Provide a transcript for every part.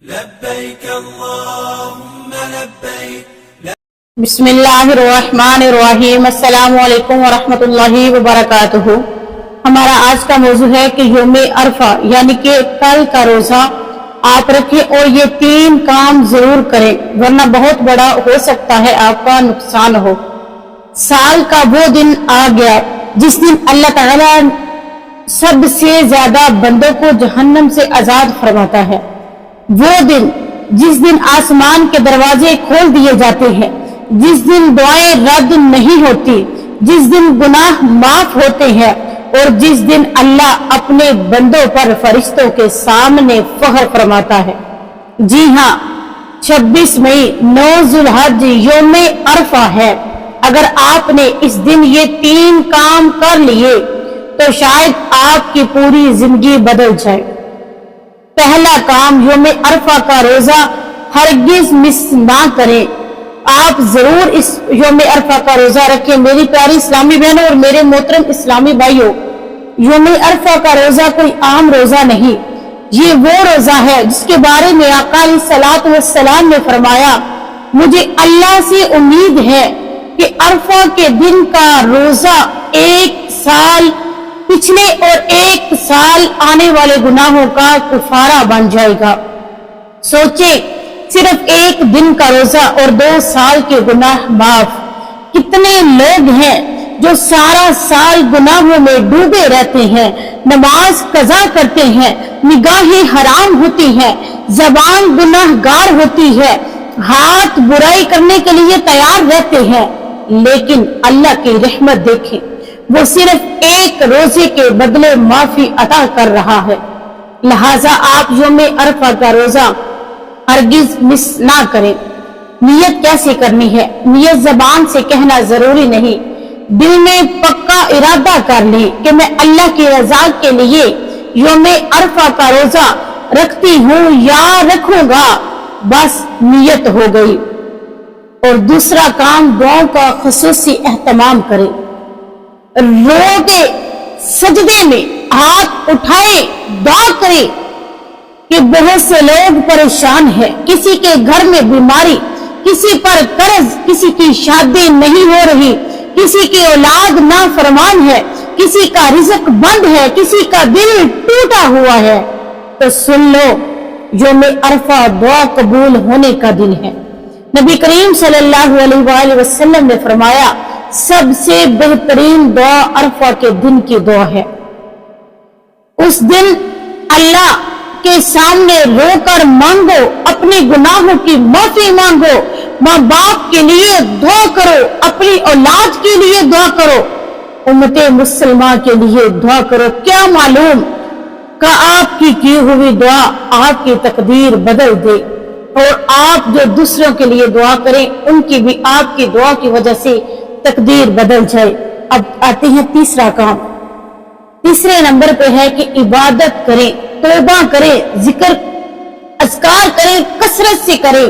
لبيك اللهم لبيك. بسم اللہ الرحمن الرحیم. السلام علیکم ورحمۃ اللہ وبرکاتہ. ہمارا آج کا موضوع ہے کہ یوم عرفہ یعنی کہ کل کا روزہ آپ رکھیں اور یہ 3 کام ضرور کریں ورنہ بہت بڑا ہو سکتا ہے آپ کا نقصان ہو. سال کا وہ دن آ گیا جس دن اللہ تعالیٰ سب سے زیادہ بندوں کو جہنم سے آزاد فرماتا ہے. وہ دن جس دن آسمان کے دروازے کھول دیے جاتے ہیں، جس دن دعائیں رد نہیں ہوتی، جس دن گناہ معاف ہوتے ہیں اور جس دن اللہ اپنے بندوں پر فرشتوں کے سامنے فخر فرماتا ہے. جی ہاں، 26 مئی 9 ذوالحج یوم عرفہ ہے. اگر آپ نے اس دن یہ 3 کام کر لیے تو شاید آپ کی پوری زندگی بدل جائے. پہلا کام، یوم عرفہ کا روزہ ہرگز مس نہ کریں. آپ ضرور اس یوم عرفہ کا روزہ رکھیں. میری پیاری اسلامی بہنوں اور میرے محترم اسلامی بھائیوں، یوم عرفہ کا روزہ کوئی عام روزہ نہیں. یہ وہ روزہ ہے جس کے بارے میں آقا علیہ الصلوۃ والسلام نے فرمایا، مجھے اللہ سے امید ہے کہ عرفہ کے دن کا روزہ 1 سال پچھلے اور 1 سال آنے والے گناہوں کا کفارہ بن جائے گا. سوچیں، صرف 1 دن کا روزہ اور 2 سال کے گناہ معاف. کتنے لوگ ہیں جو سارا سال گناہوں میں ڈوبے رہتے ہیں، نماز قضا کرتے ہیں، نگاہیں حرام ہوتی ہیں، زبان گناہ گار ہوتی ہے، ہاتھ برائی کرنے کے لیے تیار رہتے ہیں، لیکن اللہ کی رحمت دیکھیں، وہ صرف 1 روزے کے بدلے معافی عطا کر رہا ہے. لہٰذا آپ یوم عرفہ کا روزہ ہرگز مس نہ کریں. نیت کیسے کرنی ہے؟ نیت زبان سے کہنا ضروری نہیں، دل میں پکا ارادہ کر لیں کہ میں اللہ کی رضا کے لیے یوم عرفہ کا روزہ رکھتی ہوں یا رکھوں گا، بس نیت ہو گئی. اور دوسرا کام، دعاؤں کا خصوصی اہتمام کریں. روکے سجدے میں ہاتھ اٹھائے دعا کرے کہ بہت سے لوگ پریشان ہیں، کسی کے گھر میں بیماری، کسی پر قرض، کسی کی شادی نہیں ہو رہی، کسی کی اولاد نافرمان ہے، کسی کا رزق بند ہے، کسی کا دل ٹوٹا ہوا ہے. تو سن لو، یوم عرفہ دعا قبول ہونے کا دن ہے. نبی کریم صلی اللہ علیہ وآلہ وسلم نے فرمایا، سب سے بہترین دعا عرفہ کے دن کی دعا ہے. اس دن اللہ کے سامنے رو کر مانگو، اپنے گناہوں کی معافی مانگو، ماں باپ کے لیے دعا کرو، اپنی اولاد کے لیے دعا کرو، امت مسلمہ کے لیے دعا کرو. کیا معلوم کہ آپ کی ہوئی دعا آپ کی تقدیر بدل دے اور آپ جو دوسروں کے لیے دعا کریں ان کی بھی آپ کی دعا کی وجہ سے تقدیر بدل جائے. اب آتے ہیں تیسرا کام. تیسرے نمبر پہ ہے کہ عبادت کریں، توبہ کریں، ذکر اذکار کریں، کثرت سے کریں،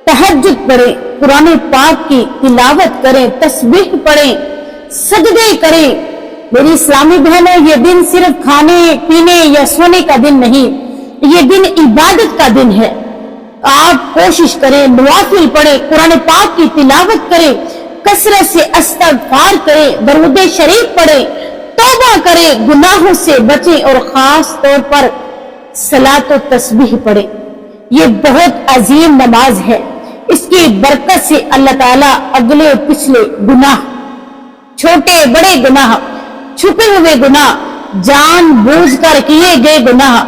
تہجد پڑھیں، قرآن پاک کی تلاوت کریں، تسبیح پڑھیں، سجدے کریں. میری اسلامی بہنوں، یہ دن صرف کھانے پینے یا سونے کا دن نہیں، یہ دن عبادت کا دن ہے. آپ کوشش کریں، نوافل پڑھیں، قرآن پاک کی تلاوت کریں، کثرت سے استغفار کریں، درود شریف پڑھیں، توبہ کریں، گناہوں سے بچیں اور خاص طور پر صلاۃ و تسبیح پڑھیں. یہ بہت عظیم نماز ہے. اس کی برکت سے اللہ تعالیٰ اگلے پچھلے گناہ، چھوٹے بڑے گناہ، چھپے ہوئے گناہ، جان بوجھ کر کیے گئے گناہ،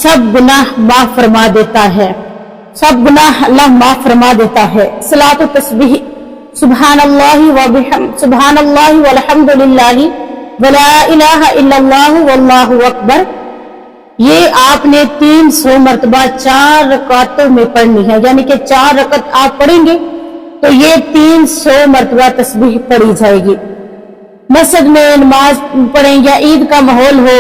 سب گناہ معاف فرما دیتا ہے. سب گناہ اللہ معاف فرما دیتا ہے. صلاۃ و تسبیح، سبحان اللہ وبحمدہ، سبحان اللہ والحمد للہ ولا الہ الا اللہ واللہ اکبر، یہ آپ نے 300 مرتبہ 4 رکعتوں میں پڑھنی ہے. یعنی کہ 4 رکعت آپ پڑھیں گے تو یہ 300 مرتبہ تسبیح پڑھی جائے گی. مسجد میں نماز پڑھیں یا عید کا ماحول ہو،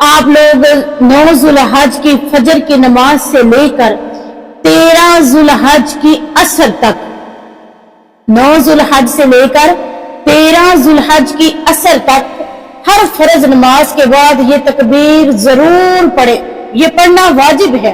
آپ لوگ 9 ذوالحج کی فجر کی نماز سے لے کر 13 ذوالحج کی عصر تک، 9 ذوالحج سے لے کر 13 ذوالحج کی عصر تک ہر فرض نماز کے بعد یہ تکبیر ضرور پڑھیں. یہ پڑھنا واجب ہے.